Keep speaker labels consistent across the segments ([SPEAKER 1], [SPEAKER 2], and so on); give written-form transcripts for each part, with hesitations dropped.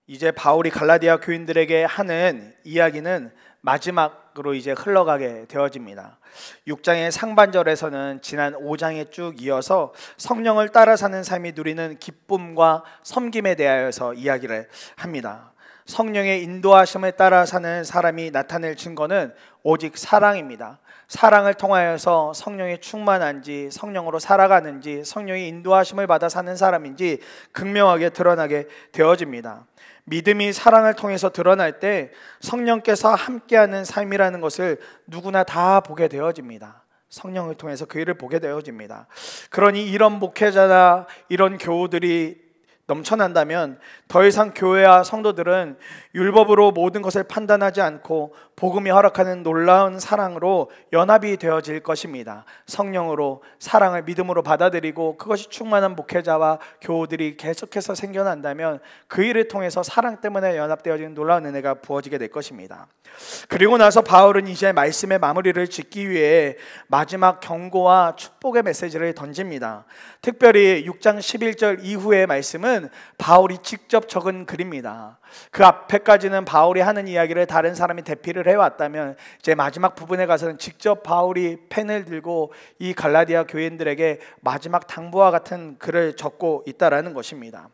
[SPEAKER 1] 이제 바울이 갈라디아 교인들에게 하는 이야기는 마지막으로 이제 흘러가게 되어집니다. 6장의 상반절에서는 지난 5장에 쭉 이어서 성령을 따라 사는 삶이 누리는 기쁨과 섬김에 대하여서 이야기를 합니다. 성령의 인도하심을 따라 사는 사람이 나타낼 증거는 오직 사랑입니다. 사랑을 통하여서 성령이 충만한지, 성령으로 살아가는지, 성령의 인도하심을 받아 사는 사람인지 극명하게 드러나게 되어집니다. 믿음이 사랑을 통해서 드러날 때 성령께서 함께하는 삶이라는 것을 누구나 다 보게 되어집니다. 성령을 통해서 그 일을 보게 되어집니다. 그러니 이런 목회자나 이런 교우들이 넘쳐난다면 더 이상 교회와 성도들은 율법으로 모든 것을 판단하지 않고 복음이 허락하는 놀라운 사랑으로 연합이 되어질 것입니다. 성령으로 사랑을 믿음으로 받아들이고 그것이 충만한 목회자와 교우들이 계속해서 생겨난다면 그 일을 통해서 사랑 때문에 연합되어지는 놀라운 은혜가 부어지게 될 것입니다. 그리고 나서 바울은 이제 말씀의 마무리를 짓기 위해 마지막 경고와 축복의 메시지를 던집니다. 특별히 6장 11절 이후의 말씀은 바울이 직접 적은 글입니다. 그 앞에까지는 바울이 하는 이야기를 다른 사람이 대피를 해왔다면 이제 마지막 부분에 가서는 직접 바울이 펜을 들고 이 갈라디아 교인들에게 마지막 당부와 같은 글을 적고 있다라는 것입니다.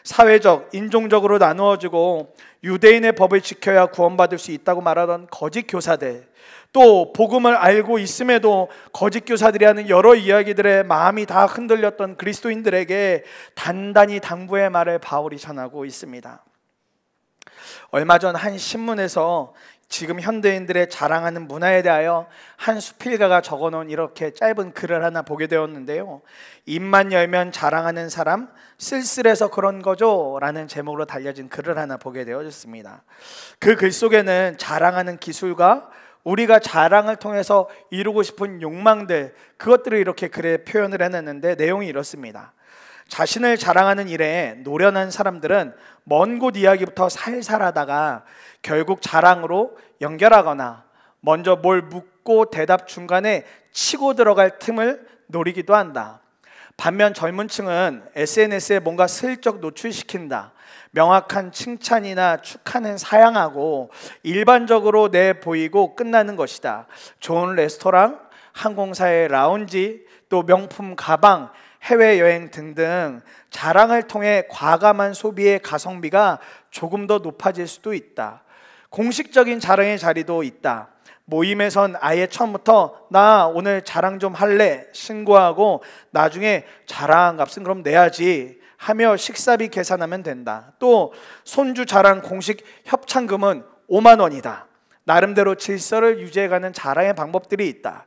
[SPEAKER 1] 사회적, 인종적으로 나누어지고 유대인의 법을 지켜야 구원받을 수 있다고 말하던 거짓 교사들, 또 복음을 알고 있음에도 거짓 교사들이 하는 여러 이야기들에 마음이 다 흔들렸던 그리스도인들에게 단단히 당부의 말을 바울이 전하고 있습니다. 얼마 전 한 신문에서 지금 현대인들의 자랑하는 문화에 대하여 한 수필가가 적어놓은 이렇게 짧은 글을 하나 보게 되었는데요. 입만 열면 자랑하는 사람, 쓸쓸해서 그런 거죠 라는 제목으로 달려진 글을 하나 보게 되어졌습니다. 그 글 속에는 자랑하는 기술과 우리가 자랑을 통해서 이루고 싶은 욕망들, 그것들을 이렇게 글에 표현을 해냈는데 내용이 이렇습니다. 자신을 자랑하는 일에 노련한 사람들은 먼 곳 이야기부터 살살 하다가 결국 자랑으로 연결하거나 먼저 뭘 묻고 대답 중간에 치고 들어갈 틈을 노리기도 한다. 반면 젊은 층은 SNS에 뭔가 슬쩍 노출시킨다. 명확한 칭찬이나 축하는 사양하고 일반적으로 내보이고 끝나는 것이다. 좋은 레스토랑, 항공사의 라운지, 또 명품 가방, 해외여행 등등 자랑을 통해 과감한 소비의 가성비가 조금 더 높아질 수도 있다. 공식적인 자랑의 자리도 있다. 모임에선 아예 처음부터 나 오늘 자랑 좀 할래 신고하고 나중에 자랑 값은 그럼 내야지 하며 식사비 계산하면 된다. 또 손주 자랑 공식 협찬금은 5만 원이다. 나름대로 질서를 유지해가는 자랑의 방법들이 있다.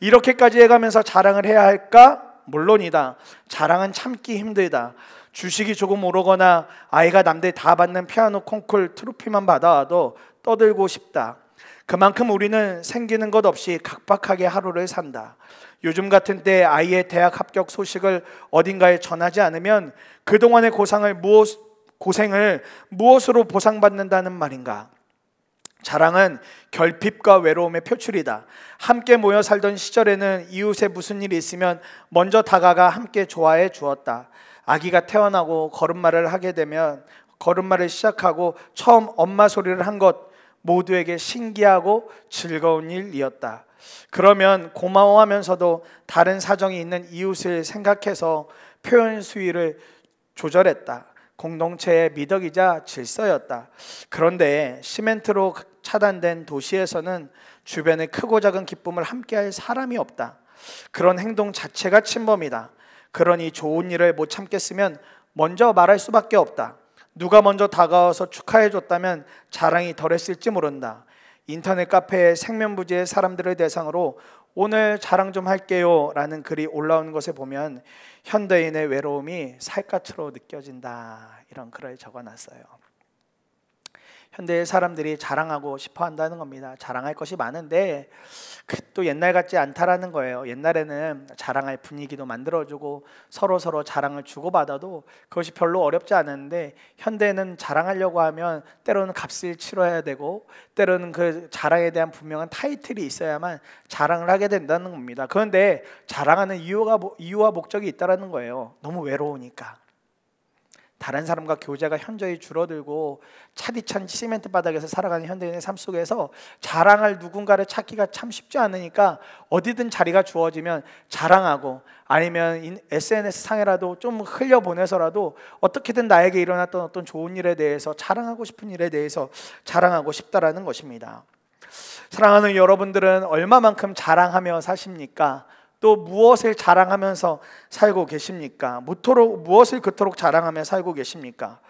[SPEAKER 1] 이렇게까지 해가면서 자랑을 해야 할까? 물론이다. 자랑은 참기 힘들다. 주식이 조금 오르거나 아이가 남들 다 받는 피아노 콩쿨 트로피만 받아와도 떠들고 싶다. 그만큼 우리는 생기는 것 없이 각박하게 하루를 산다. 요즘 같은 때 아이의 대학 합격 소식을 어딘가에 전하지 않으면 그동안의 고생을 무엇으로 보상받는다는 말인가? 자랑은 결핍과 외로움의 표출이다. 함께 모여 살던 시절에는 이웃에 무슨 일이 있으면 먼저 다가가 함께 좋아해 주었다. 아기가 태어나고 걸음마를 하게 되면 걸음마를 시작하고 처음 엄마 소리를 한 것 모두에게 신기하고 즐거운 일이었다. 그러면 고마워하면서도 다른 사정이 있는 이웃을 생각해서 표현 수위를 조절했다. 공동체의 미덕이자 질서였다. 그런데 시멘트로 차단된 도시에서는 주변에 크고 작은 기쁨을 함께할 사람이 없다. 그런 행동 자체가 침범이다. 그러니 좋은 일을 못 참겠으면 먼저 말할 수밖에 없다. 누가 먼저 다가와서 축하해줬다면 자랑이 덜했을지 모른다. 인터넷 카페에 생면부지의 사람들을 대상으로 오늘 자랑 좀 할게요 라는 글이 올라오는 것에 보면 현대인의 외로움이 살갗으로 느껴진다, 이런 글을 적어놨어요. 현대의 사람들이 자랑하고 싶어 한다는 겁니다. 자랑할 것이 많은데 또 옛날 같지 않다라는 거예요. 옛날에는 자랑할 분위기도 만들어주고 서로 자랑을 주고받아도 그것이 별로 어렵지 않은데 현대에는 자랑하려고 하면 때로는 값을 치러야 되고 때로는 그 자랑에 대한 분명한 타이틀이 있어야만 자랑을 하게 된다는 겁니다. 그런데 자랑하는 이유와 목적이 있다는 거예요. 너무 외로우니까. 다른 사람과 교제가 현저히 줄어들고 차디찬 시멘트 바닥에서 살아가는 현대인의 삶 속에서 자랑할 누군가를 찾기가 참 쉽지 않으니까 어디든 자리가 주어지면 자랑하고, 아니면 SNS 상에라도 좀 흘려보내서라도 어떻게든 나에게 일어났던 어떤 좋은 일에 대해서, 자랑하고 싶은 일에 대해서 자랑하고 싶다라는 것입니다. 사랑하는 여러분들은 얼마만큼 자랑하며 사십니까? 또 무엇을 자랑하면서 살고 계십니까? 무엇을 그토록 자랑하며 살고 계십니까?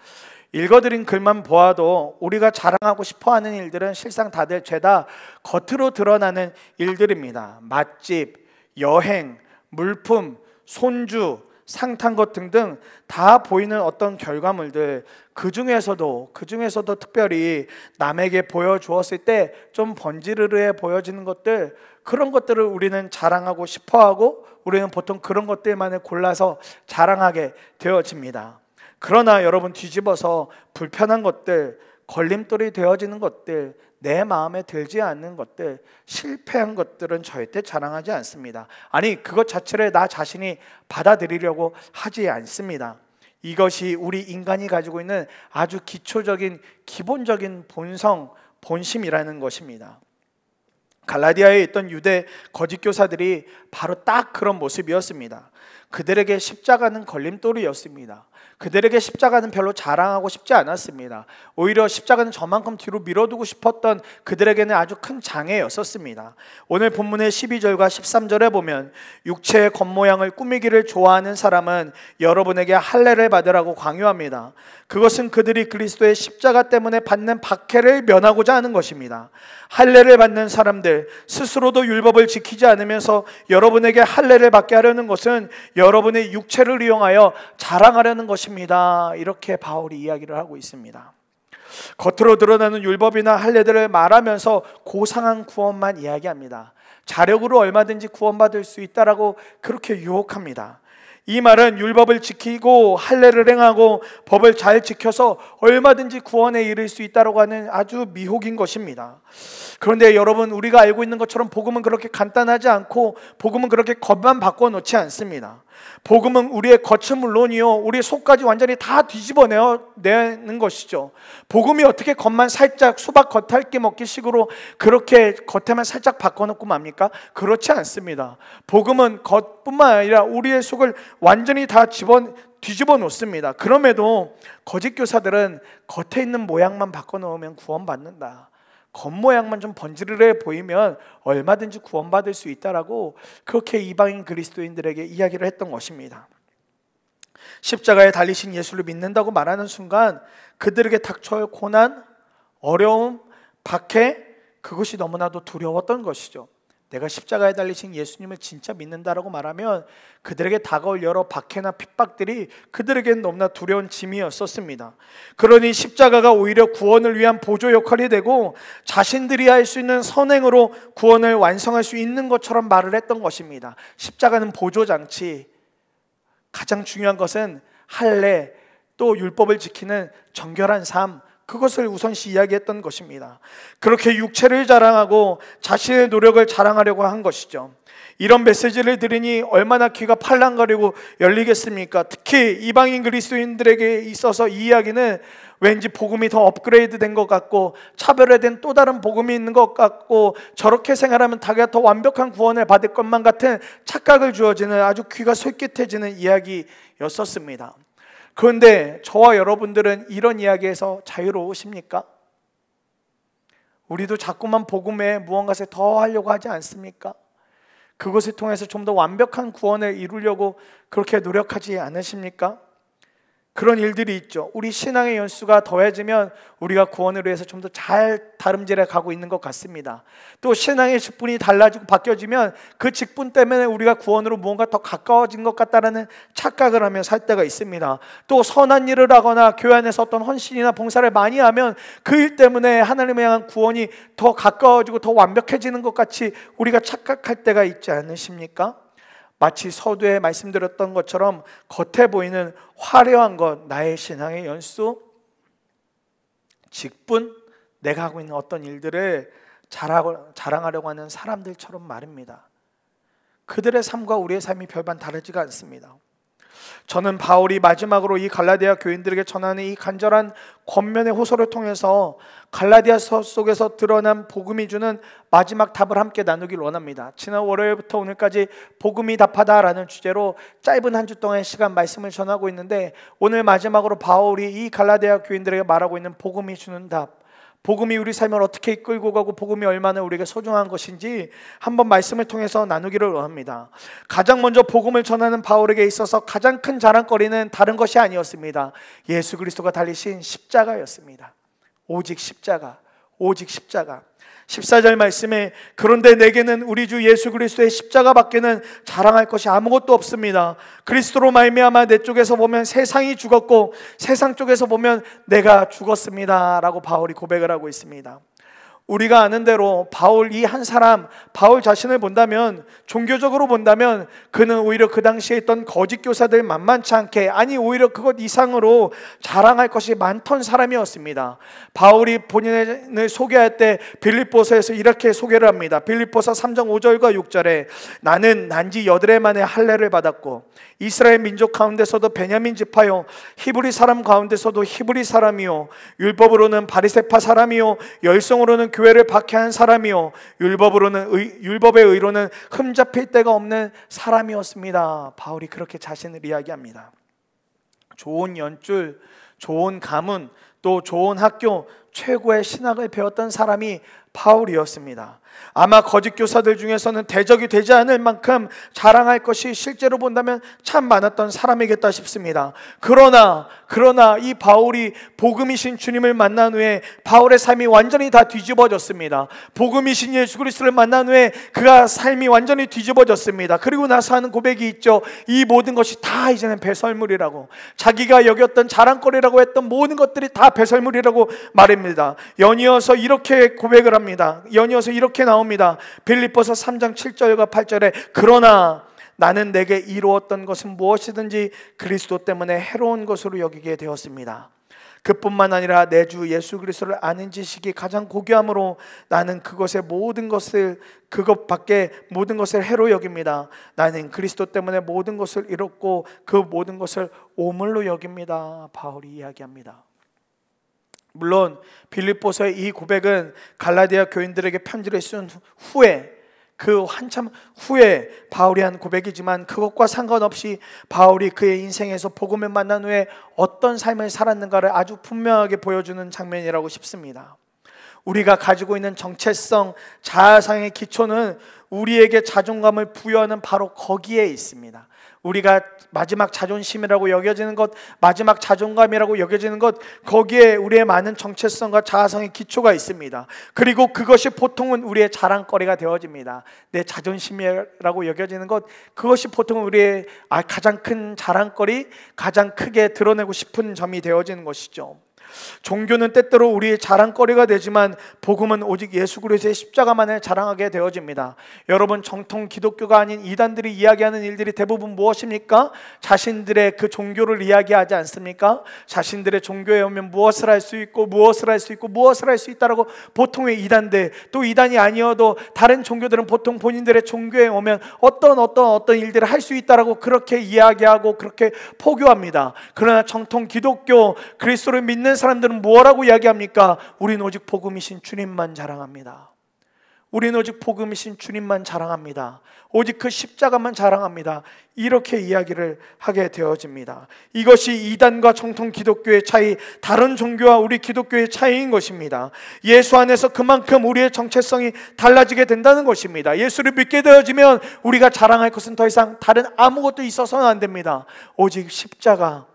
[SPEAKER 1] 읽어드린 글만 보아도 우리가 자랑하고 싶어하는 일들은 실상 다들 죄다 겉으로 드러나는 일들입니다. 맛집, 여행, 물품, 손주, 상탄 것 등등 다 보이는 어떤 결과물들, 그 중에서도 특별히 남에게 보여주었을 때 좀 번지르르해 보여지는 것들, 그런 것들을 우리는 자랑하고 싶어하고, 우리는 보통 그런 것들만을 골라서 자랑하게 되어집니다. 그러나 여러분, 뒤집어서 불편한 것들, 걸림돌이 되어지는 것들, 내 마음에 들지 않는 것들, 실패한 것들은 절대 자랑하지 않습니다. 아니, 그것 자체를 나 자신이 받아들이려고 하지 않습니다. 이것이 우리 인간이 가지고 있는 아주 기초적인, 기본적인 본심이라는 것입니다. 갈라디아에 있던 유대 거짓 교사들이 바로 딱 그런 모습이었습니다. 그들에게 십자가는 걸림돌이었습니다. 그들에게 십자가는 별로 자랑하고 싶지 않았습니다. 오히려 십자가는 저만큼 뒤로 밀어두고 싶었던 그들에게는 아주 큰 장애였었습니다. 오늘 본문의 12절과 13절에 보면 육체의 겉모양을 꾸미기를 좋아하는 사람은 여러분에게 할례를 받으라고 강요합니다. 그것은 그들이 그리스도의 십자가 때문에 받는 박해를 면하고자 하는 것입니다. 할례를 받는 사람들, 스스로도 율법을 지키지 않으면서 여러분에게 할례를 받게 하려는 것은 여러분의 육체를 이용하여 자랑하려는 것입니다. 이렇게 바울이 이야기를 하고 있습니다. 겉으로 드러나는 율법이나 할례들을 말하면서 고상한 구원만 이야기합니다. 자력으로 얼마든지 구원받을 수 있다라고 그렇게 유혹합니다. 이 말은 율법을 지키고 할례를 행하고 법을 잘 지켜서 얼마든지 구원에 이를 수 있다고 하는 아주 미혹인 것입니다. 그런데 여러분, 우리가 알고 있는 것처럼 복음은 그렇게 간단하지 않고, 복음은 그렇게 겉만 바꿔놓지 않습니다. 복음은 우리의 겉은 물론이요, 우리의 속까지 완전히 다 뒤집어내는 것이죠. 복음이 어떻게 겉만 살짝 수박 겉핥기 먹기 식으로 그렇게 겉에만 살짝 바꿔놓고 맙니까? 그렇지 않습니다. 복음은 겉뿐만 아니라 우리의 속을 완전히 다 뒤집어 놓습니다. 그럼에도 거짓 교사들은 겉에 있는 모양만 바꿔놓으면 구원받는다, 겉모양만 좀 번지르르해 보이면 얼마든지 구원받을 수 있다라고 그렇게 이방인 그리스도인들에게 이야기를 했던 것입니다. 십자가에 달리신 예수를 믿는다고 말하는 순간 그들에게 닥쳐올 고난, 어려움, 박해, 그것이 너무나도 두려웠던 것이죠. 내가 십자가에 달리신 예수님을 진짜 믿는다라고 말하면 그들에게 다가올 여러 박해나 핍박들이 그들에게는 너무나 두려운 짐이었었습니다. 그러니 십자가가 오히려 구원을 위한 보조 역할이 되고 자신들이 할 수 있는 선행으로 구원을 완성할 수 있는 것처럼 말을 했던 것입니다. 십자가는 보조장치, 가장 중요한 것은 할례, 또 율법을 지키는 정결한 삶, 그것을 우선시 이야기했던 것입니다. 그렇게 육체를 자랑하고 자신의 노력을 자랑하려고 한 것이죠. 이런 메시지를 들으니 얼마나 귀가 팔랑거리고 열리겠습니까? 특히 이방인 그리스도인들에게 있어서 이 이야기는 왠지 복음이 더 업그레이드 된 것 같고, 차별화된 또 다른 복음이 있는 것 같고, 저렇게 생활하면 자기가 더 완벽한 구원을 받을 것만 같은 착각을 주어지는 아주 귀가 솔깃해지는 이야기였었습니다. 그런데 저와 여러분들은 이런 이야기에서 자유로우십니까? 우리도 자꾸만 복음에 무언가를 더 하려고 하지 않습니까? 그것을 통해서 좀 더 완벽한 구원을 이루려고 그렇게 노력하지 않으십니까? 그런 일들이 있죠. 우리 신앙의 연수가 더해지면 우리가 구원을 위해서 좀 더 잘 다름질해 가고 있는 것 같습니다. 또 신앙의 직분이 달라지고 바뀌어지면 그 직분 때문에 우리가 구원으로 무언가 더 가까워진 것 같다라는 착각을 하며 살 때가 있습니다. 또 선한 일을 하거나 교회 안에서 어떤 헌신이나 봉사를 많이 하면 그 일 때문에 하나님에 향한 구원이 더 가까워지고 더 완벽해지는 것 같이 우리가 착각할 때가 있지 않으십니까? 마치 서두에 말씀드렸던 것처럼 겉에 보이는 화려한 것, 나의 신앙의 연수, 직분, 내가 하고 있는 어떤 일들을 자랑하려고 하는 사람들처럼 말입니다. 그들의 삶과 우리의 삶이 별반 다르지가 않습니다. 저는 바울이 마지막으로 이 갈라디아 교인들에게 전하는 이 간절한 권면의 호소를 통해서 갈라디아서 속에서 드러난 복음이 주는 마지막 답을 함께 나누길 원합니다. 지난 월요일부터 오늘까지 복음이 답하다라는 주제로 짧은 한 주 동안의 시간 말씀을 전하고 있는데, 오늘 마지막으로 바울이 이 갈라디아 교인들에게 말하고 있는 복음이 주는 답, 복음이 우리 삶을 어떻게 이끌고 가고 복음이 얼마나 우리에게 소중한 것인지 한번 말씀을 통해서 나누기를 원합니다. 가장 먼저 복음을 전하는 바울에게 있어서 가장 큰 자랑거리는 다른 것이 아니었습니다. 예수 그리스도가 달리신 십자가였습니다. 오직 십자가, 오직 십자가. 14절 말씀에 그런데 내게는 우리 주 예수 그리스도의 십자가밖에는 자랑할 것이 아무것도 없습니다. 그리스도로 말미암아 내 쪽에서 보면 세상이 죽었고 세상 쪽에서 보면 내가 죽었습니다 라고 바울이 고백을 하고 있습니다. 우리가 아는 대로 바울 이 한 사람, 바울 자신을 본다면, 종교적으로 본다면 그는 오히려 그 당시에 있던 거짓 교사들 만만치 않게, 아니 오히려 그것 이상으로 자랑할 것이 많던 사람이었습니다. 바울이 본인을 소개할 때 빌립보서에서 이렇게 소개를 합니다. 빌립보서 3장 5절과 6절에 나는 난지 8해 만에 할례를 받았고 이스라엘 민족 가운데서도 베냐민 지파요 히브리 사람 가운데서도 히브리 사람이요 율법으로는 바리새파 사람이요 열성으로는 교회를 박해한 사람이요 율법의 의로는 흠잡힐 데가 없는 사람이었습니다. 바울이 그렇게 자신을 이야기합니다. 좋은 연줄, 좋은 가문, 또 좋은 학교, 최고의 신학을 배웠던 사람이 바울이었습니다. 아마 거짓 교사들 중에서는 대적이 되지 않을 만큼 자랑할 것이 실제로 본다면 참 많았던 사람이겠다 싶습니다. 그러나 이 바울이 복음이신 주님을 만난 후에 바울의 삶이 완전히 다 뒤집어졌습니다. 복음이신 예수 그리스도를 만난 후에 그가 삶이 완전히 뒤집어졌습니다. 그리고 나서 하는 고백이 있죠. 이 모든 것이 다 이제는 배설물이라고, 자기가 여겼던 자랑거리라고 했던 모든 것들이 다 배설물이라고 말합니다. 연이어서 이렇게 고백을 합니다. 연이어서 이렇게 나옵니다. 빌립보서 3장 7절과 8절에 그러나 나는 내게 이루었던 것은 무엇이든지 그리스도 때문에 해로운 것으로 여기게 되었습니다. 그뿐만 아니라 내 주 예수 그리스도를 아는 지식이 가장 고귀함으로 나는 그것밖에 모든 것을 해로 여깁니다. 나는 그리스도 때문에 모든 것을 잃었고 그 모든 것을 오물로 여깁니다. 바울이 이야기합니다. 물론 빌립보서의 이 고백은 갈라디아 교인들에게 편지를 쓴 후에, 그 한참 후에 바울이 한 고백이지만 그것과 상관없이 바울이 그의 인생에서 복음을 만난 후에 어떤 삶을 살았는가를 아주 분명하게 보여주는 장면이라고 싶습니다. 우리가 가지고 있는 정체성, 자아상의 기초는 우리에게 자존감을 부여하는 바로 거기에 있습니다. 우리가 마지막 자존심이라고 여겨지는 것, 마지막 자존감이라고 여겨지는 것, 거기에 우리의 많은 정체성과 자아성의 기초가 있습니다. 그리고 그것이 보통은 우리의 자랑거리가 되어집니다. 내 자존심이라고 여겨지는 것, 그것이 보통은 우리의 가장 큰 자랑거리, 가장 크게 드러내고 싶은 점이 되어지는 것이죠. 종교는 때때로 우리의 자랑거리가 되지만 복음은 오직 예수 그리스도의 십자가만을 자랑하게 되어집니다. 여러분, 정통 기독교가 아닌 이단들이 이야기하는 일들이 대부분 무엇입니까? 자신들의 그 종교를 이야기하지 않습니까? 자신들의 종교에 오면 무엇을 할 수 있고 무엇을 할 수 있고 무엇을 할 수 있다라고 보통의 이단들, 또 이단이 아니어도 다른 종교들은 보통 본인들의 종교에 오면 어떤 일들을 할 수 있다라고 그렇게 이야기하고 그렇게 포교합니다. 그러나 정통 기독교, 그리스도를 믿는 사람들은 뭐라고 이야기합니까? 우리는 오직 복음이신 주님만 자랑합니다. 우리는 오직 복음이신 주님만 자랑합니다. 오직 그 십자가만 자랑합니다. 이렇게 이야기를 하게 되어집니다. 이것이 이단과 정통 기독교의 차이, 다른 종교와 우리 기독교의 차이인 것입니다. 예수 안에서 그만큼 우리의 정체성이 달라지게 된다는 것입니다. 예수를 믿게 되어지면 우리가 자랑할 것은 더 이상 다른 아무것도 있어서는 안 됩니다. 오직 십자가,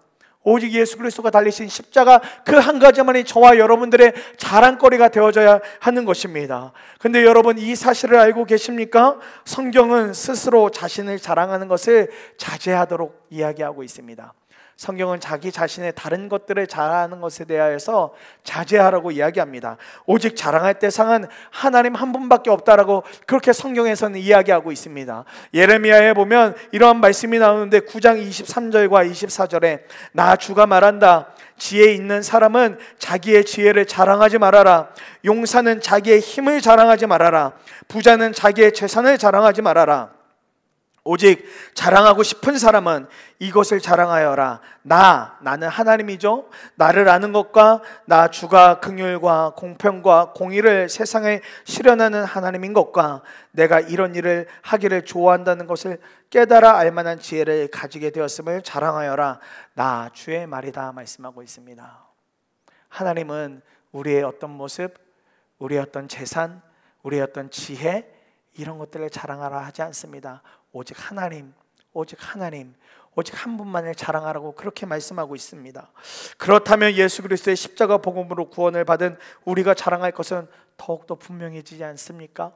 [SPEAKER 1] 오직 예수 그리스도가 달리신 십자가, 그 한 가지만이 저와 여러분들의 자랑거리가 되어져야 하는 것입니다. 근데 여러분, 이 사실을 알고 계십니까? 성경은 스스로 자신을 자랑하는 것을 자제하도록 이야기하고 있습니다. 성경은 자기 자신의 다른 것들을 자랑하는 것에 대하여서 자제하라고 이야기합니다. 오직 자랑할 대상은 하나님 한 분밖에 없다라고 그렇게 성경에서는 이야기하고 있습니다. 예레미야에 보면 이러한 말씀이 나오는데 9장 23절과 24절에 나 주가 말한다. 지혜 있는 사람은 자기의 지혜를 자랑하지 말아라. 용사는 자기의 힘을 자랑하지 말아라. 부자는 자기의 재산을 자랑하지 말아라. 오직 자랑하고 싶은 사람은 이것을 자랑하여라. 나는 하나님이죠. 나를 아는 것과 나 주가 긍휼과 공평과 공의를 세상에 실현하는 하나님인 것과 내가 이런 일을 하기를 좋아한다는 것을 깨달아 알만한 지혜를 가지게 되었음을 자랑하여라. 나 주의 말이다 말씀하고 있습니다. 하나님은 우리의 어떤 모습, 우리의 어떤 재산, 우리의 어떤 지혜, 이런 것들을 자랑하라 하지 않습니다. 오직 하나님, 오직 한 분만을 자랑하라고 그렇게 말씀하고 있습니다. 그렇다면 예수 그리스도의 십자가 복음으로 구원을 받은 우리가 자랑할 것은 더욱더 분명해지지 않습니까?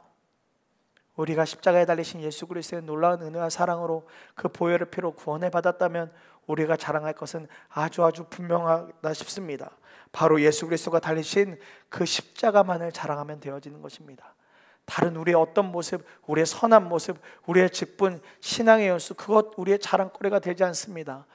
[SPEAKER 1] 우리가 십자가에 달리신 예수 그리스도의 놀라운 은혜와 사랑으로 그 보혈의 피로 구원을 받았다면 우리가 자랑할 것은 아주 분명하다 싶습니다. 바로 예수 그리스도가 달리신 그 십자가만을 자랑하면 되어지는 것입니다. 다른 우리의 어떤 모습, 우리의 선한 모습, 우리의 직분, 신앙의 연수, 그것 우리의 자랑거리가 되지 않습니다.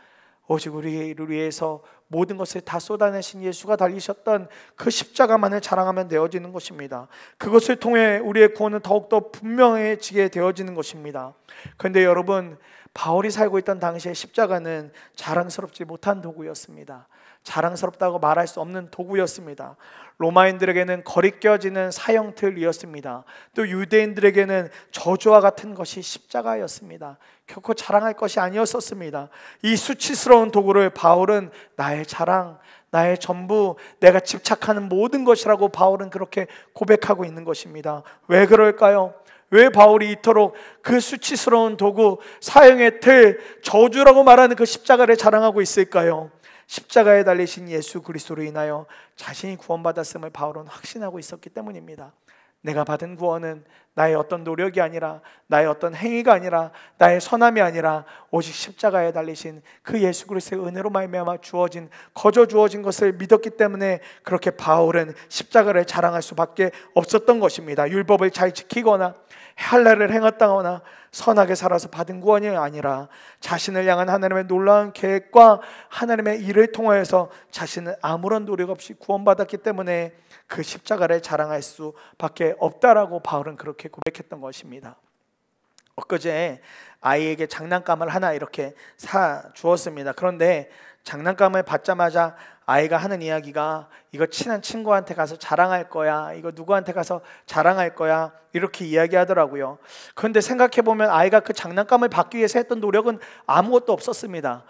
[SPEAKER 1] 오직 우리를 위해서 모든 것을 다 쏟아내신 예수가 달리셨던 그 십자가만을 자랑하면 되어지는 것입니다. 그것을 통해 우리의 구원은 더욱더 분명해지게 되어지는 것입니다. 그런데 여러분, 바울이 살고 있던 당시에 십자가는 자랑스럽지 못한 도구였습니다. 자랑스럽다고 말할 수 없는 도구였습니다. 로마인들에게는 거리껴지는 사형틀이었습니다. 또 유대인들에게는 저주와 같은 것이 십자가였습니다. 결코 자랑할 것이 아니었었습니다. 이 수치스러운 도구를 바울은 나의 자랑, 나의 전부, 내가 집착하는 모든 것이라고 바울은 그렇게 고백하고 있는 것입니다. 왜 그럴까요? 왜 바울이 이토록 그 수치스러운 도구, 사형의 틀, 저주라고 말하는 그 십자가를 자랑하고 있을까요? 십자가에 달리신 예수 그리스도로 인하여 자신이 구원받았음을 바울은 확신하고 있었기 때문입니다. 내가 받은 구원은 나의 어떤 노력이 아니라, 나의 어떤 행위가 아니라, 나의 선함이 아니라 오직 십자가에 달리신 그 예수 그리스도의 은혜로 말미암아 주어진, 거저 주어진 것을 믿었기 때문에 그렇게 바울은 십자가를 자랑할 수밖에 없었던 것입니다. 율법을 잘 지키거나 할례를 행했다거나 선하게 살아서 받은 구원이 아니라 자신을 향한 하나님의 놀라운 계획과 하나님의 일을 통하여서 자신은 아무런 노력 없이 구원받았기 때문에 그 십자가를 자랑할 수밖에 없다라고 바울은 그렇게 고백했던 것입니다. 엊그제 아이에게 장난감을 하나 이렇게 사 주었습니다. 그런데 장난감을 받자마자 아이가 하는 이야기가 이거 친한 친구한테 가서 자랑할 거야, 이거 누구한테 가서 자랑할 거야, 이렇게 이야기하더라고요. 그런데 생각해보면 아이가 그 장난감을 받기 위해서 했던 노력은 아무것도 없었습니다.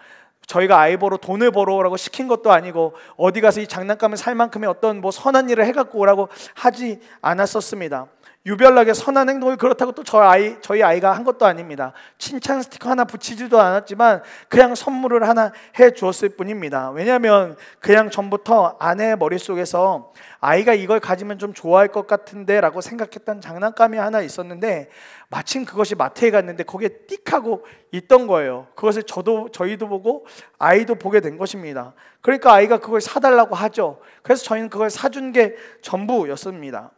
[SPEAKER 1] 저희가 아이 보러 돈을 벌어오라고 시킨 것도 아니고 어디 가서 이 장난감을 살 만큼의 어떤 뭐 선한 일을 해갖고 오라고 하지 않았었습니다. 유별나게 선한 행동을 그렇다고 또 저희 아이가 한 것도 아닙니다. 칭찬 스티커 하나 붙이지도 않았지만 그냥 선물을 하나 해 주었을 뿐입니다. 왜냐하면 그냥 전부터 아내의 머릿속에서 아이가 이걸 가지면 좀 좋아할 것 같은데 라고 생각했던 장난감이 하나 있었는데 마침 그것이 마트에 갔는데 거기에 띡 하고 있던 거예요. 그것을 저희도 보고 아이도 보게 된 것입니다. 그러니까 아이가 그걸 사달라고 하죠. 그래서 저희는 그걸 사준 게 전부였습니다.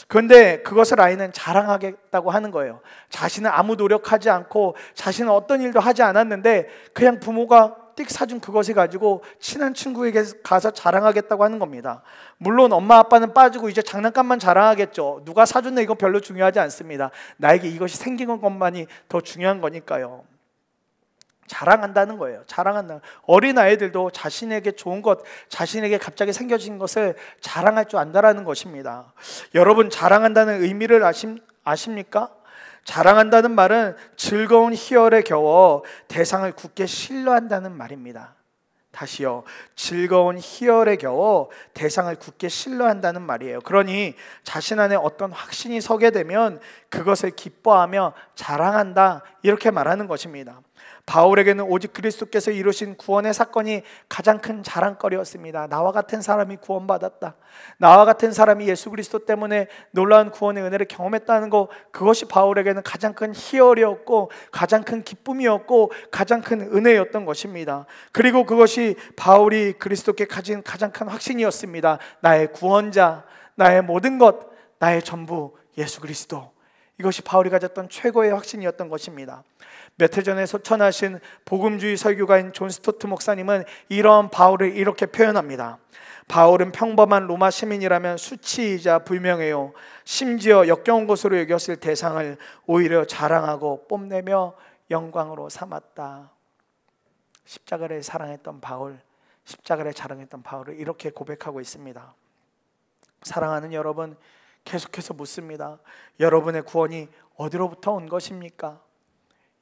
[SPEAKER 1] 그런데 그것을 아이는 자랑하겠다고 하는 거예요. 자신은 아무 노력하지 않고 자신은 어떤 일도 하지 않았는데 그냥 부모가 띡 사준 그것을 가지고 친한 친구에게 가서 자랑하겠다고 하는 겁니다. 물론 엄마 아빠는 빠지고 이제 장난감만 자랑하겠죠. 누가 사줬네 이거 별로 중요하지 않습니다. 나에게 이것이 생긴 것만이 더 중요한 거니까요. 자랑한다는 거예요. 자랑한다. 어린 아이들도 자신에게 좋은 것, 자신에게 갑자기 생겨진 것을 자랑할 줄 안다라는 것입니다. 여러분, 자랑한다는 의미를 아십니까? 자랑한다는 말은 즐거운 희열에 겨워 대상을 굳게 신뢰한다는 말입니다. 다시요. 즐거운 희열에 겨워 대상을 굳게 신뢰한다는 말이에요. 그러니 자신 안에 어떤 확신이 서게 되면 그것을 기뻐하며 자랑한다, 이렇게 말하는 것입니다. 바울에게는 오직 그리스도께서 이루신 구원의 사건이 가장 큰 자랑거리였습니다. 나와 같은 사람이 구원받았다, 나와 같은 사람이 예수 그리스도 때문에 놀라운 구원의 은혜를 경험했다는 것, 그것이 바울에게는 가장 큰 희열이었고 가장 큰 기쁨이었고 가장 큰 은혜였던 것입니다. 그리고 그것이 바울이 그리스도께 가진 가장 큰 확신이었습니다. 나의 구원자, 나의 모든 것, 나의 전부 예수 그리스도. 이것이 바울이 가졌던 최고의 확신이었던 것입니다. 몇 해 전에 소천하신 복음주의 설교가인 존 스토트 목사님은 이런 바울을 이렇게 표현합니다. 바울은 평범한 로마 시민이라면 수치이자 불명예요, 심지어 역겨운 것으로 여겼을 대상을 오히려 자랑하고 뽐내며 영광으로 삼았다. 십자가를 사랑했던 바울, 십자가를 자랑했던 바울을 이렇게 고백하고 있습니다. 사랑하는 여러분, 계속해서 묻습니다. 여러분의 구원이 어디로부터 온 것입니까?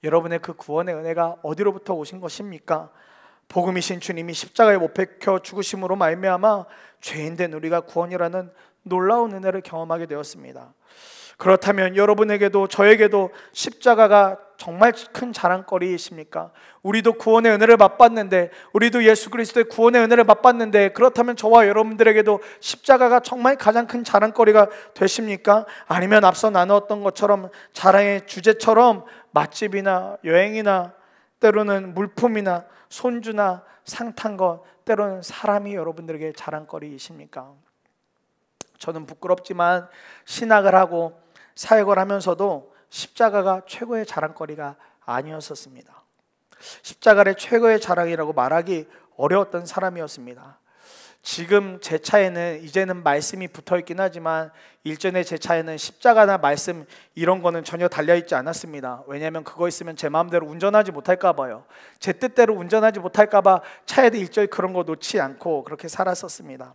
[SPEAKER 1] 여러분의 그 구원의 은혜가 어디로부터 오신 것입니까? 복음이신 주님이 십자가에 못 박혀 죽으심으로 말미암아 죄인된 우리가 구원이라는 놀라운 은혜를 경험하게 되었습니다. 그렇다면 여러분에게도 저에게도 십자가가 정말 큰 자랑거리이십니까? 우리도 구원의 은혜를 맛봤는데, 우리도 예수 그리스도의 구원의 은혜를 맛봤는데, 그렇다면 저와 여러분들에게도 십자가가 정말 가장 큰 자랑거리가 되십니까? 아니면 앞서 나누었던 것처럼 자랑의 주제처럼 맛집이나 여행이나 때로는 물품이나 손주나 상 탄 것, 때로는 사람이 여러분들에게 자랑거리이십니까? 저는 부끄럽지만 신학을 하고 사역을 하면서도 십자가가 최고의 자랑거리가 아니었었습니다. 십자가를 최고의 자랑이라고 말하기 어려웠던 사람이었습니다. 지금 제 차에는 이제는 말씀이 붙어있긴 하지만 일전에 제 차에는 십자가나 말씀 이런 거는 전혀 달려있지 않았습니다. 왜냐하면 그거 있으면 제 마음대로 운전하지 못할까 봐요. 제 뜻대로 운전하지 못할까 봐 차에도 일절 그런 거 놓지 않고 그렇게 살았었습니다.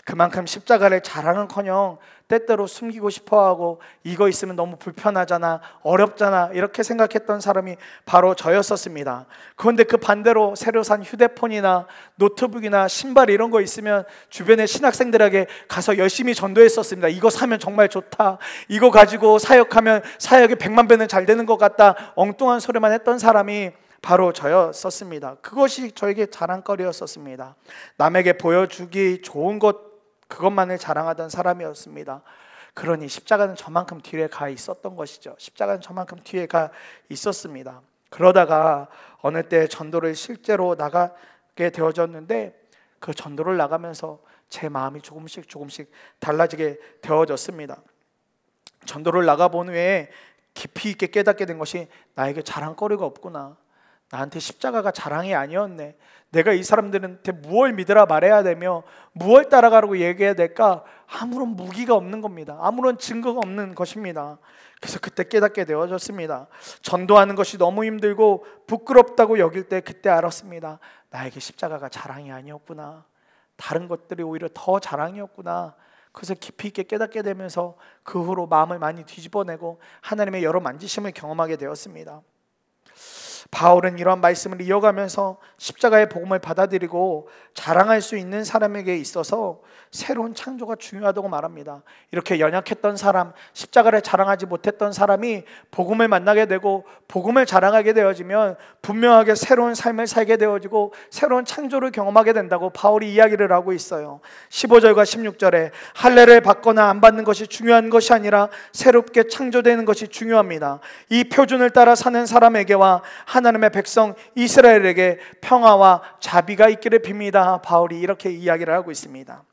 [SPEAKER 1] 그만큼 십자가를 자랑은커녕 때때로 숨기고 싶어하고 이거 있으면 너무 불편하잖아, 어렵잖아 이렇게 생각했던 사람이 바로 저였었습니다. 그런데 그 반대로 새로 산 휴대폰이나 노트북이나 신발 이런 거 있으면 주변의 신학생들에게 가서 열심히 전도했었습니다. 이거 사면 정말 좋다, 이거 가지고 사역하면 사역이 100만 배는 잘 되는 것 같다, 엉뚱한 소리만 했던 사람이 바로 저였었습니다. 그것이 저에게 자랑거리였었습니다. 남에게 보여주기 좋은 것 그것만을 자랑하던 사람이었습니다. 그러니 십자가는 저만큼 뒤에 가 있었던 것이죠. 십자가는 저만큼 뒤에 가 있었습니다. 그러다가 어느 때 전도를 실제로 나가게 되어졌는데 그 전도를 나가면서 제 마음이 조금씩 달라지게 되어졌습니다. 전도를 나가본 후에 깊이 있게 깨닫게 된 것이 나에게 자랑거리가 없구나, 나한테 십자가가 자랑이 아니었네, 내가 이 사람들한테 무엇을 믿으라 말해야 되며 무엇을 따라가라고 얘기해야 될까, 아무런 무기가 없는 겁니다. 아무런 증거가 없는 것입니다. 그래서 그때 깨닫게 되어졌습니다. 전도하는 것이 너무 힘들고 부끄럽다고 여길 때 그때 알았습니다. 나에게 십자가가 자랑이 아니었구나, 다른 것들이 오히려 더 자랑이었구나. 그래서 깊이 있게 깨닫게 되면서 그 후로 마음을 많이 뒤집어내고 하나님의 여러 만지심을 경험하게 되었습니다. 바울은 이러한 말씀을 이어가면서 십자가의 복음을 받아들이고 자랑할 수 있는 사람에게 있어서 새로운 창조가 중요하다고 말합니다. 이렇게 연약했던 사람, 십자가를 자랑하지 못했던 사람이 복음을 만나게 되고 복음을 자랑하게 되어지면 분명하게 새로운 삶을 살게 되어지고 새로운 창조를 경험하게 된다고 바울이 이야기를 하고 있어요. 15절과 16절에 할례를 받거나 안 받는 것이 중요한 것이 아니라 새롭게 창조되는 것이 중요합니다. 이 표준을 따라 사는 사람에게와 하나님의 백성 이스라엘에게 평화와 자비가 있기를 빕니다. 바울이 이렇게 이야기를 하고 있습니다.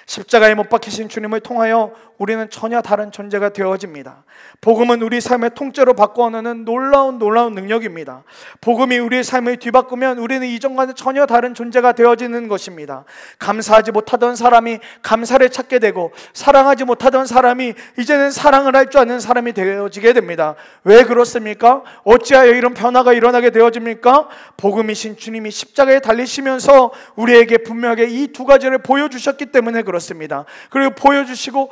[SPEAKER 1] 십자가에 못 박히신 주님을 통하여 우리는 전혀 다른 존재가 되어집니다. 복음은 우리 삶을 통째로 바꿔놓는 놀라운 능력입니다. 복음이 우리의 삶을 뒤바꾸면 우리는 이전과는 전혀 다른 존재가 되어지는 것입니다. 감사하지 못하던 사람이 감사를 찾게 되고 사랑하지 못하던 사람이 이제는 사랑을 할 줄 아는 사람이 되어지게 됩니다. 왜 그렇습니까? 어찌하여 이런 변화가 일어나게 되어집니까? 복음이신 주님이 십자가에 달리시면서 우리에게 분명하게 이 두 가지를 보여주셨기 때문에 그렇습니다. 그리고 보여주시고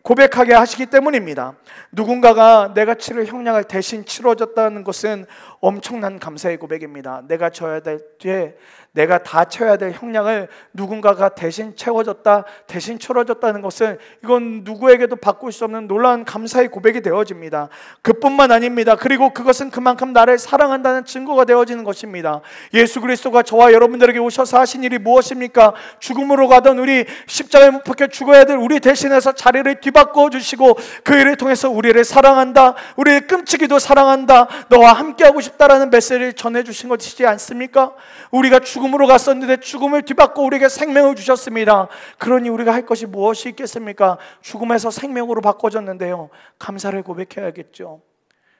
[SPEAKER 1] 고백하게 하시기 때문입니다. 누군가가 내가 치를 형량을 대신 치러줬다는 것은 엄청난 감사의 고백입니다. 내가 져야 될 뒤에 내가 다 채워야 될 형량을 누군가가 대신 채워줬다, 대신 치러줬다는 것은 이건 누구에게도 바꿀 수 없는 놀라운 감사의 고백이 되어집니다. 그뿐만 아닙니다. 그리고 그것은 그만큼 나를 사랑한다는 증거가 되어지는 것입니다. 예수 그리스도가 저와 여러분들에게 오셔서 하신 일이 무엇입니까? 죽음으로 가던 우리, 십자가에 못 박혀 죽어야 될 우리 대신해서 자리를 뒤바꿔 주시고 그 일을 통해서 우리를 사랑한다, 우리를 끔찍이도 사랑한다, 너와 함께하고 싶다라는 메시지를 전해주신 것이지 않습니까? 우리가 죽음으로 갔었는데 죽음을 뒤바꿔 우리에게 생명을 주셨습니다. 그러니 우리가 할 것이 무엇이 있겠습니까? 죽음에서 생명으로 바꿔졌는데요, 감사를 고백해야겠죠.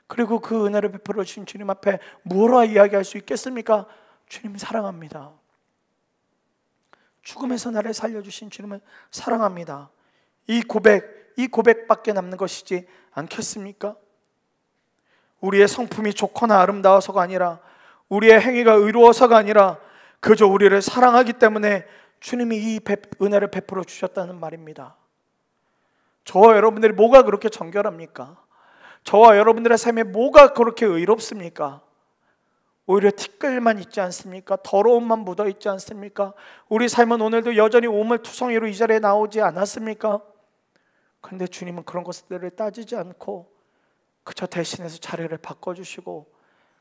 [SPEAKER 1] 그리고 그 은혜를 베풀어 주신 주님 앞에 뭐라 이야기할 수 있겠습니까? 주님 사랑합니다. 죽음에서 나를 살려주신 주님을 사랑합니다. 이 고백밖에 남는 것이지 않겠습니까? 우리의 성품이 좋거나 아름다워서가 아니라, 우리의 행위가 의로워서가 아니라 그저 우리를 사랑하기 때문에 주님이 이 은혜를 베풀어 주셨다는 말입니다. 저와 여러분들이 뭐가 그렇게 정결합니까? 저와 여러분들의 삶에 뭐가 그렇게 의롭습니까? 오히려 티끌만 있지 않습니까? 더러움만 묻어 있지 않습니까? 우리 삶은 오늘도 여전히 오물투성이로 이 자리에 나오지 않았습니까? 그런데 주님은 그런 것들을 따지지 않고 그저 대신해서 자리를 바꿔주시고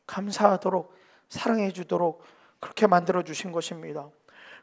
[SPEAKER 1] 감사하도록 사랑해 주도록 그렇게 만들어 주신 것입니다.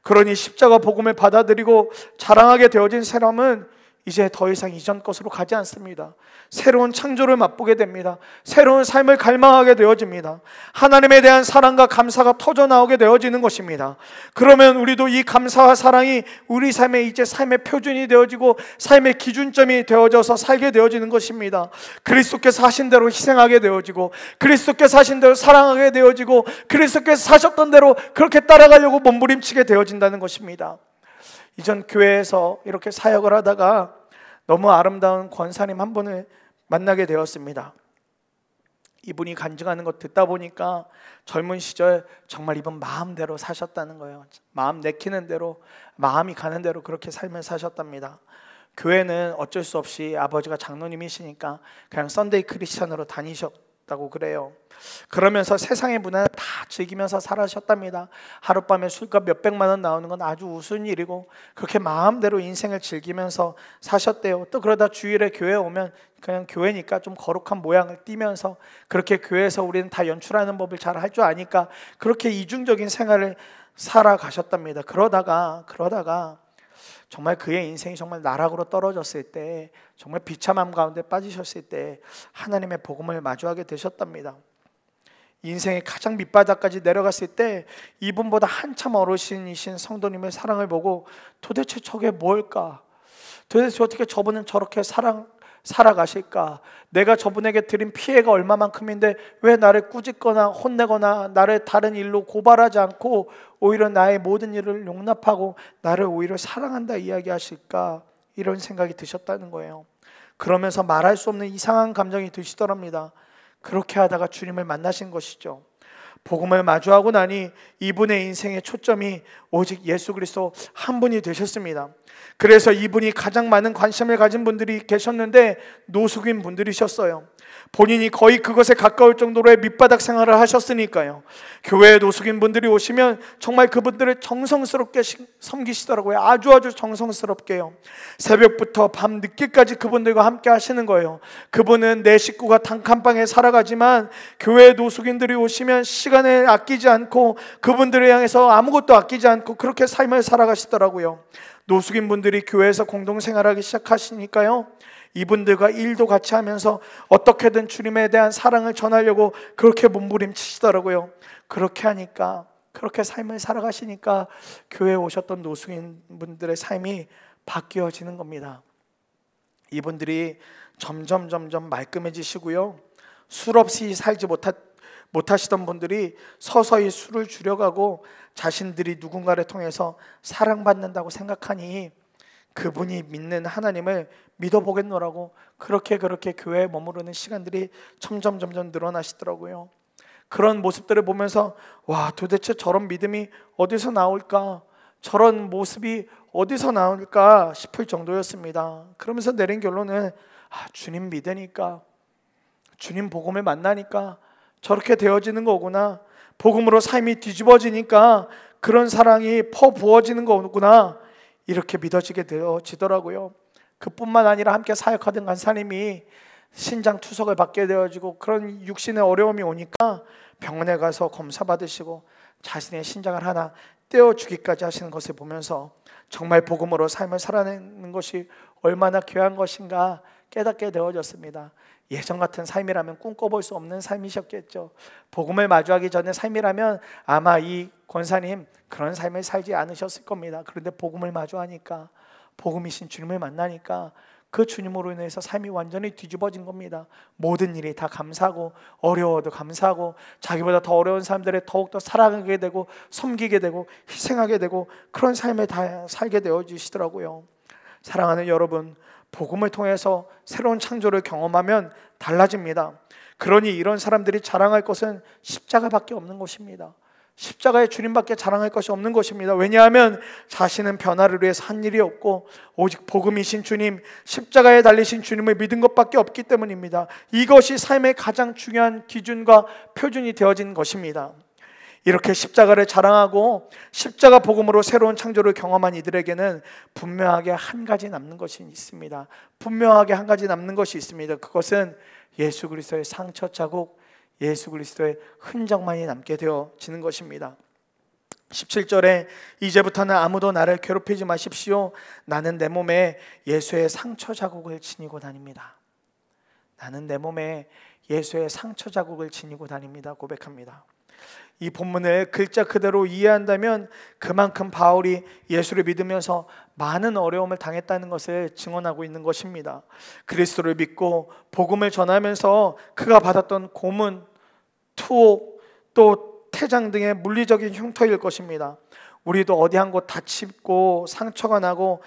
[SPEAKER 1] 그러니 십자가 복음을 받아들이고 자랑하게 되어진 사람은 이제 더 이상 이전 것으로 가지 않습니다. 새로운 창조를 맛보게 됩니다. 새로운 삶을 갈망하게 되어집니다. 하나님에 대한 사랑과 감사가 터져나오게 되어지는 것입니다. 그러면 우리도 이 감사와 사랑이 우리 삶의 이제 삶의 표준이 되어지고 삶의 기준점이 되어져서 살게 되어지는 것입니다. 그리스도께서 하신 대로 희생하게 되어지고, 그리스도께서 하신 대로 사랑하게 되어지고, 그리스도께서 사셨던 대로 그렇게 따라가려고 몸부림치게 되어진다는 것입니다. 이전 교회에서 이렇게 사역을 하다가 너무 아름다운 권사님 한 분을 만나게 되었습니다. 이분이 간증하는 것 듣다 보니까 젊은 시절 정말 이분 마음대로 사셨다는 거예요. 마음 내키는 대로, 마음이 가는 대로 그렇게 삶을 사셨답니다. 교회는 어쩔 수 없이 아버지가 장로님이시니까 그냥 썬데이 크리스천으로 다니셨다고 그래요. 그러면서 세상의 문화를 다 즐기면서 살아셨답니다. 하룻밤에 술값 몇백만 원 나오는 건 아주 우스운 일이고 그렇게 마음대로 인생을 즐기면서 사셨대요. 또 그러다 주일에 교회에 오면 그냥 교회니까 좀 거룩한 모양을 띠면서 그렇게 교회에서 우리는 다 연출하는 법을 잘 할 줄 아니까 그렇게 이중적인 생활을 살아가셨답니다. 그러다가 정말 그의 인생이 정말 나락으로 떨어졌을 때, 정말 비참함 가운데 빠지셨을 때 하나님의 복음을 마주하게 되셨답니다. 인생의 가장 밑바닥까지 내려갔을 때 이분보다 한참 어르신이신 성도님의 사랑을 보고 도대체 저게 뭘까? 도대체 어떻게 저분은 저렇게 살아가실까? 내가 저분에게 드린 피해가 얼마만큼인데 왜 나를 꾸짖거나 혼내거나 나를 다른 일로 고발하지 않고 오히려 나의 모든 일을 용납하고 나를 오히려 사랑한다 이야기하실까? 이런 생각이 드셨다는 거예요. 그러면서 말할 수 없는 이상한 감정이 드시더랍니다. 그렇게 하다가 주님을 만나신 것이죠. 복음을 마주하고 나니 이분의 인생의 초점이 오직 예수 그리스도 한 분이 되셨습니다. 그래서 이분이 가장 많은 관심을 가진 분들이 계셨는데 노숙인 분들이셨어요. 본인이 거의 그것에 가까울 정도로의 밑바닥 생활을 하셨으니까요. 교회에 노숙인 분들이 오시면 정말 그분들을 정성스럽게 섬기시더라고요. 아주 정성스럽게요. 새벽부터 밤 늦게까지 그분들과 함께 하시는 거예요. 그분은 내 식구가 단칸방에 살아가지만 교회 노숙인들이 오시면 시간을 아끼지 않고 그분들을 향해서 아무것도 아끼지 않고 그렇게 삶을 살아가시더라고요. 노숙인 분들이 교회에서 공동생활하기 시작하시니까요, 이분들과 일도 같이 하면서 어떻게든 주님에 대한 사랑을 전하려고 그렇게 몸부림치시더라고요. 그렇게 하니까, 그렇게 삶을 살아가시니까 교회에 오셨던 노숙인 분들의 삶이 바뀌어지는 겁니다. 이분들이 점점 말끔해지시고요, 술 없이 살지 못하시던 분들이 서서히 술을 줄여가고 자신들이 누군가를 통해서 사랑받는다고 생각하니 그분이 믿는 하나님을 믿어보겠노라고 그렇게 교회에 머무르는 시간들이 점점 늘어나시더라고요. 그런 모습들을 보면서 와, 도대체 저런 믿음이 어디서 나올까? 저런 모습이 어디서 나올까 싶을 정도였습니다. 그러면서 내린 결론은 주님 믿으니까, 주님 복음을 만나니까 저렇게 되어지는 거구나. 복음으로 삶이 뒤집어지니까 그런 사랑이 퍼부어지는 거구나. 이렇게 믿어지게 되어지더라고요. 그뿐만 아니라 함께 사역하던 간사님이 신장 투석을 받게 되어지고 그런 육신의 어려움이 오니까 병원에 가서 검사 받으시고 자신의 신장을 하나 떼어주기까지 하시는 것을 보면서 정말 복음으로 삶을 살아내는 것이 얼마나 귀한 것인가 깨닫게 되어졌습니다. 예전 같은 삶이라면 꿈꿔볼 수 없는 삶이셨겠죠. 복음을 마주하기 전에 삶이라면 아마 이 권사님 그런 삶을 살지 않으셨을 겁니다. 그런데 복음을 마주하니까, 복음이신 주님을 만나니까 그 주님으로 인해서 삶이 완전히 뒤집어진 겁니다. 모든 일이 다 감사하고 어려워도 감사하고 자기보다 더 어려운 사람들을 더욱더 사랑하게 되고 섬기게 되고 희생하게 되고 그런 삶을 다 살게 되어지시더라고요. 사랑하는 여러분, 복음을 통해서 새로운 창조를 경험하면 달라집니다. 그러니 이런 사람들이 자랑할 것은 십자가밖에 없는 것입니다. 십자가의 주님밖에 자랑할 것이 없는 것입니다. 왜냐하면 자신은 변화를 위해서 한 일이 없고 오직 복음이신 주님, 십자가에 달리신 주님을 믿은 것밖에 없기 때문입니다. 이것이 삶의 가장 중요한 기준과 표준이 되어진 것입니다. 이렇게 십자가를 자랑하고 십자가 복음으로 새로운 창조를 경험한 이들에게는 분명하게 한 가지 남는 것이 있습니다. 분명하게 한 가지 남는 것이 있습니다. 그것은 예수 그리스도의 상처 자국, 예수 그리스도의 흔적만이 남게 되어지는 것입니다. 17절에 이제부터는 아무도 나를 괴롭히지 마십시오. 나는 내 몸에 예수의 상처 자국을 지니고 다닙니다. 나는 내 몸에 예수의 상처 자국을 지니고 다닙니다. 고백합니다. 이 본문을 글자 그대로 이해한다면 그만큼 바울이 예수를 믿으면서 많은 어려움을 당했다는 것을 증언하고 있는 것입니다. 그리스도를 믿고 복음을 전하면서 그가 받았던 고문, 투옥, 또 태장 등의 물리적인 흉터일 것입니다. 우리도 어디 한 곳 다치고 상처가 나고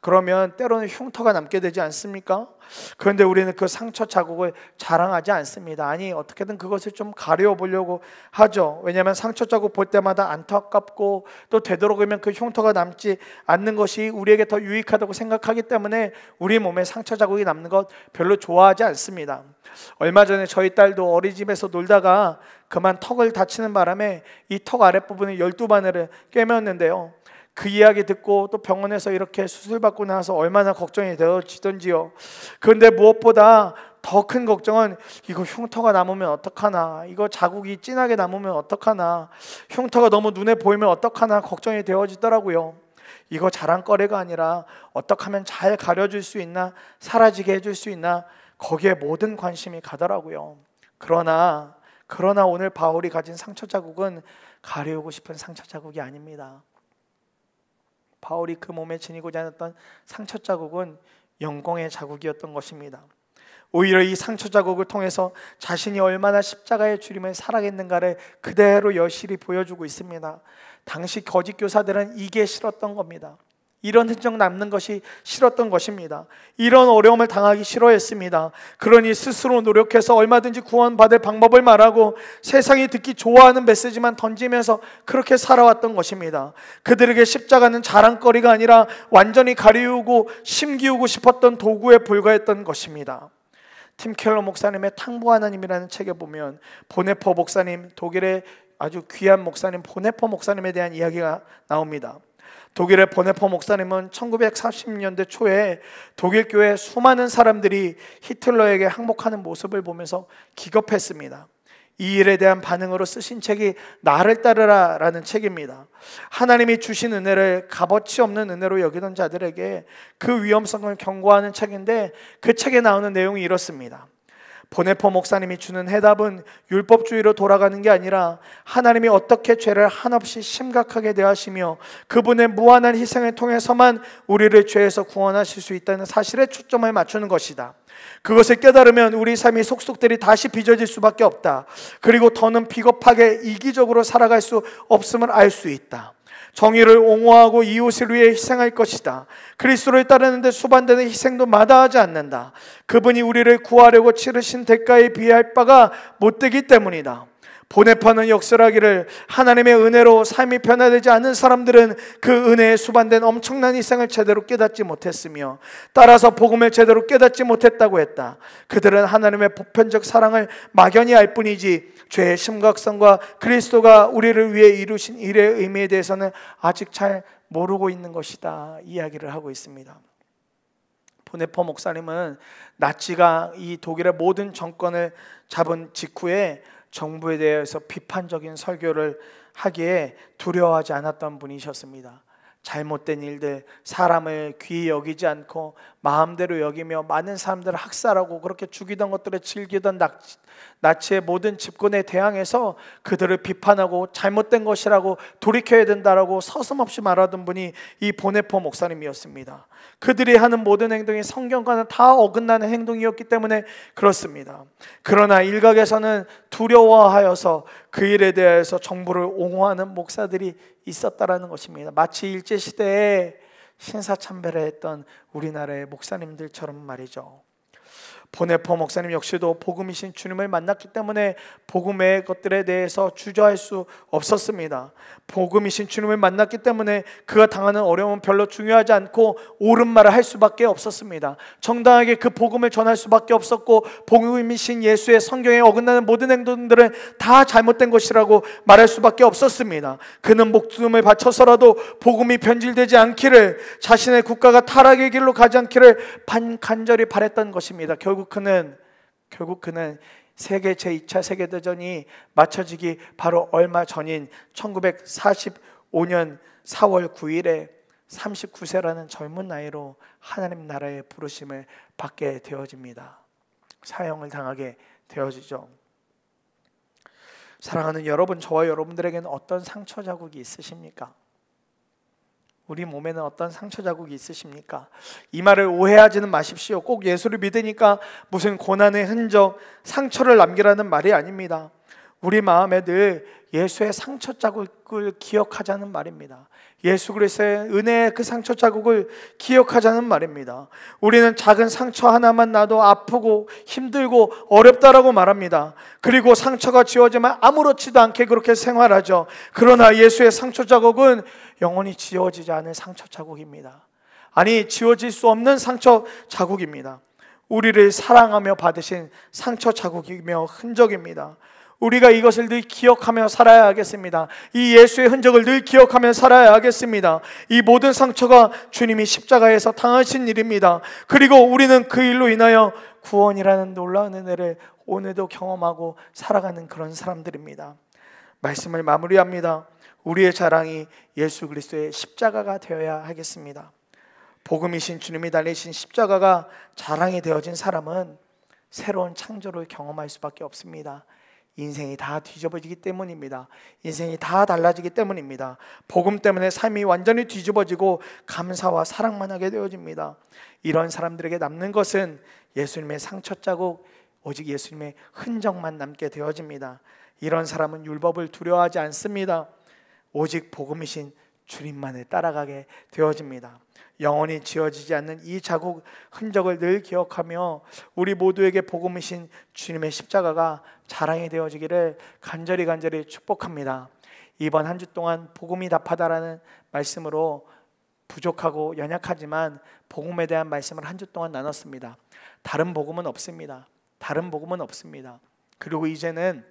[SPEAKER 1] 그러면 때로는 흉터가 남게 되지 않습니까? 그런데 우리는 그 상처 자국을 자랑하지 않습니다. 아니, 어떻게든 그것을 좀 가려보려고 하죠. 왜냐하면 상처 자국 볼 때마다 안타깝고 또 되도록이면 그 흉터가 남지 않는 것이 우리에게 더 유익하다고 생각하기 때문에 우리 몸에 상처 자국이 남는 것 별로 좋아하지 않습니다. 얼마 전에 저희 딸도 어린이집에서 놀다가 그만 턱을 다치는 바람에 이 턱 아랫부분에 12바늘을 꿰매었는데요. 그 이야기 듣고 또 병원에서 이렇게 수술받고 나서 얼마나 걱정이 되어지던지요. 그런데 무엇보다 더 큰 걱정은 이거 흉터가 남으면 어떡하나, 이거 자국이 진하게 남으면 어떡하나, 흉터가 너무 눈에 보이면 어떡하나 걱정이 되어지더라고요. 이거 자랑거리가 아니라 어떻게 하면 잘 가려줄 수 있나, 사라지게 해줄 수 있나, 거기에 모든 관심이 가더라고요. 그러나 오늘 바울이 가진 상처 자국은 가려우고 싶은 상처 자국이 아닙니다. 바울이 그 몸에 지니고자 했던 상처 자국은 영광의 자국이었던 것입니다. 오히려 이 상처 자국을 통해서 자신이 얼마나 십자가의 주님을 사랑했는가를 그대로 여실히 보여주고 있습니다. 당시 거짓 교사들은 이게 싫었던 겁니다. 이런 흔적 남는 것이 싫었던 것입니다. 이런 어려움을 당하기 싫어했습니다. 그러니 스스로 노력해서 얼마든지 구원받을 방법을 말하고 세상이 듣기 좋아하는 메시지만 던지면서 그렇게 살아왔던 것입니다. 그들에게 십자가는 자랑거리가 아니라 완전히 가리우고 심기우고 싶었던 도구에 불과했던 것입니다. 팀 켈러 목사님의 탕부 하나님이라는 책에 보면 보네퍼 목사님, 독일의 아주 귀한 목사님 보네퍼 목사님에 대한 이야기가 나옵니다. 독일의 보네퍼 목사님은 1940년대 초에 독일 교회 수많은 사람들이 히틀러에게 항복하는 모습을 보면서 기겁했습니다. 이 일에 대한 반응으로 쓰신 책이 나를 따르라 라는 책입니다. 하나님이 주신 은혜를 값어치 없는 은혜로 여기던 자들에게 그 위험성을 경고하는 책인데 그 책에 나오는 내용이 이렇습니다. 보네퍼 목사님이 주는 해답은 율법주의로 돌아가는 게 아니라 하나님이 어떻게 죄를 한없이 심각하게 대하시며 그분의 무한한 희생을 통해서만 우리를 죄에서 구원하실 수 있다는 사실에 초점을 맞추는 것이다. 그것을 깨달으면 우리 삶의 속속들이 다시 빚어질 수밖에 없다. 그리고 더는 비겁하게 이기적으로 살아갈 수 없음을 알 수 있다. 정의를 옹호하고 이웃을 위해 희생할 것이다. 그리스도를 따르는데 수반되는 희생도 마다하지 않는다. 그분이 우리를 구하려고 치르신 대가에 비할 바가 못되기 때문이다. 보네퍼는 역설하기를 하나님의 은혜로 삶이 변화되지 않는 사람들은 그 은혜에 수반된 엄청난 희생을 제대로 깨닫지 못했으며 따라서 복음을 제대로 깨닫지 못했다고 했다. 그들은 하나님의 보편적 사랑을 막연히 알 뿐이지 죄의 심각성과 그리스도가 우리를 위해 이루신 일의 의미에 대해서는 아직 잘 모르고 있는 것이다 이야기를 하고 있습니다. 보네퍼 목사님은 나치가 이 독일의 모든 정권을 잡은 직후에 정부에 대해서 비판적인 설교를 하기에 두려워하지 않았던 분이셨습니다. 잘못된 일들, 사람을 귀히 여기지 않고 마음대로 여기며 많은 사람들을 학살하고 그렇게 죽이던 것들을 즐기던 나치의 모든 집권에 대항해서 그들을 비판하고 잘못된 것이라고 돌이켜야 된다라고 서슴없이 말하던 분이 이 보네퍼 목사님이었습니다. 그들이 하는 모든 행동이 성경과는 다 어긋나는 행동이었기 때문에 그렇습니다. 그러나 일각에서는 두려워하여서 그 일에 대해서 정부를 옹호하는 목사들이 있었다라는 것입니다. 마치 일제시대에 신사참배를 했던 우리나라의 목사님들처럼 말이죠. 보네포 목사님 역시도 복음이신 주님을 만났기 때문에 복음의 것들에 대해서 주저할 수 없었습니다. 복음이신 주님을 만났기 때문에 그가 당하는 어려움은 별로 중요하지 않고 옳은 말을 할 수밖에 없었습니다. 정당하게 그 복음을 전할 수밖에 없었고, 복음이신 예수의 성경에 어긋나는 모든 행동들은 다 잘못된 것이라고 말할 수밖에 없었습니다. 그는 목숨을 바쳐서라도 복음이 변질되지 않기를, 자신의 국가가 타락의 길로 가지 않기를 간절히 바랬던 것입니다. 결국 그는 세계 제2차 세계대전이 맞춰지기 바로 얼마 전인 1945년 4월 9일에 39세라는 젊은 나이로 하나님 나라의 부르심을 받게 되어집니다. 사형을 당하게 되어지죠. 사랑하는 여러분, 저와 여러분들에게는 어떤 상처 자국이 있으십니까? 우리 몸에는 어떤 상처 자국이 있으십니까? 이 말을 오해하지는 마십시오. 꼭 예수를 믿으니까 무슨 고난의 흔적, 상처를 남기라는 말이 아닙니다. 우리 마음에 늘 예수의 상처 자국을 기억하자는 말입니다. 예수 그리스도의 은혜의 그 상처 자국을 기억하자는 말입니다. 우리는 작은 상처 하나만 나도 아프고 힘들고 어렵다라고 말합니다. 그리고 상처가 지워지면 아무렇지도 않게 그렇게 생활하죠. 그러나 예수의 상처 자국은 영원히 지워지지 않을 상처 자국입니다. 아니, 지워질 수 없는 상처 자국입니다. 우리를 사랑하며 받으신 상처 자국이며 흔적입니다. 우리가 이것을 늘 기억하며 살아야 하겠습니다. 이 예수의 흔적을 늘 기억하며 살아야 하겠습니다. 이 모든 상처가 주님이 십자가에서 당하신 일입니다. 그리고 우리는 그 일로 인하여 구원이라는 놀라운 은혜를 오늘도 경험하고 살아가는 그런 사람들입니다. 말씀을 마무리합니다. 우리의 자랑이 예수 그리스도의 십자가가 되어야 하겠습니다. 복음이신 주님이 달리신 십자가가 자랑이 되어진 사람은 새로운 창조를 경험할 수밖에 없습니다. 인생이 다 뒤집어지기 때문입니다. 인생이 다 달라지기 때문입니다. 복음 때문에 삶이 완전히 뒤집어지고 감사와 사랑만 하게 되어집니다. 이런 사람들에게 남는 것은 예수님의 상처 자국, 오직 예수님의 흔적만 남게 되어집니다. 이런 사람은 율법을 두려워하지 않습니다. 오직 복음이신 주님만을 따라가게 되어집니다. 영원히 지워지지 않는 이 자국, 흔적을 늘 기억하며 우리 모두에게 복음이신 주님의 십자가가 자랑이 되어지기를 간절히 축복합니다. 이번 한 주 동안 복음이 답하다라는 말씀으로 부족하고 연약하지만 복음에 대한 말씀을 한 주 동안 나눴습니다. 다른 복음은 없습니다. 그리고 이제는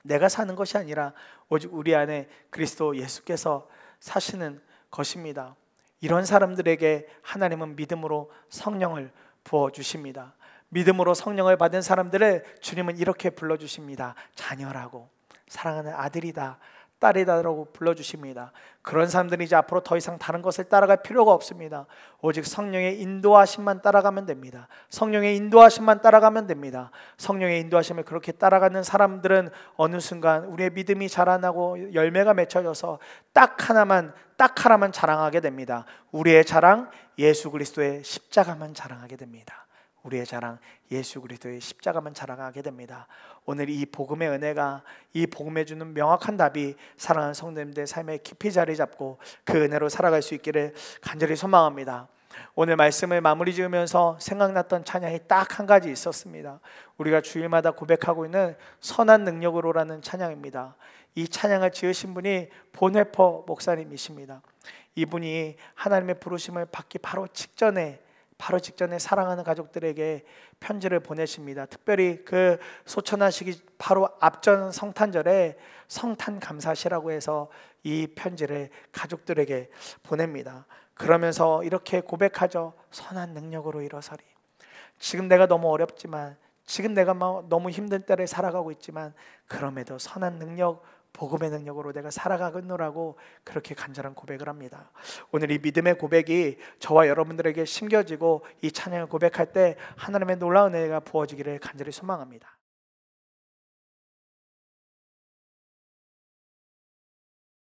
[SPEAKER 1] 내가 사는 것이 아니라 오직 우리 안에 그리스도 예수께서 사시는 것입니다. 이런 사람들에게 하나님은 믿음으로 성령을 부어주십니다. 믿음으로 성령을 받은 사람들을 주님은 이렇게 불러주십니다. 자녀라고, 사랑하는 아들이다, 딸이다라고 불러주십니다. 그런 사람들이 이제 앞으로 더 이상 다른 것을 따라갈 필요가 없습니다. 오직 성령의 인도하심만 따라가면 됩니다. 성령의 인도하심만 따라가면 됩니다. 성령의 인도하심을 그렇게 따라가는 사람들은 어느 순간 우리의 믿음이 자라나고 열매가 맺혀져서 딱 하나만 자랑하게 됩니다. 우리의 자랑, 예수 그리스도의 십자가만 자랑하게 됩니다. 우리의 자랑, 예수 그리스도의 십자가만 자랑하게 됩니다. 오늘 이 복음의 은혜가, 이 복음에 주는 명확한 답이 사랑하는 성도님들의 삶에 깊이 자리 잡고 그 은혜로 살아갈 수 있기를 간절히 소망합니다. 오늘 말씀을 마무리 지으면서 생각났던 찬양이 딱 한 가지 있었습니다. 우리가 주일마다 고백하고 있는 선한 능력으로라는 찬양입니다. 이 찬양을 지으신 분이 보네포 목사님이십니다. 이분이 하나님의 부르심을 받기 바로 직전에 사랑하는 가족들에게 편지를 보내십니다. 특별히 그 소천하시기 바로 앞전 성탄절에 성탄 감사시라고 해서 이 편지를 가족들에게 보냅니다. 그러면서 이렇게 고백하죠. 선한 능력으로 일어서리. 지금 내가 너무 어렵지만, 지금 내가 너무 힘든 때를 살아가고 있지만 그럼에도 선한 능력, 복음의 능력으로 내가 살아가겠노라고 그렇게 간절한 고백을 합니다. 오늘 이 믿음의 고백이 저와 여러분들에게 심겨지고 이 찬양을 고백할 때 하나님의 놀라운 은혜가 부어지기를 간절히 소망합니다.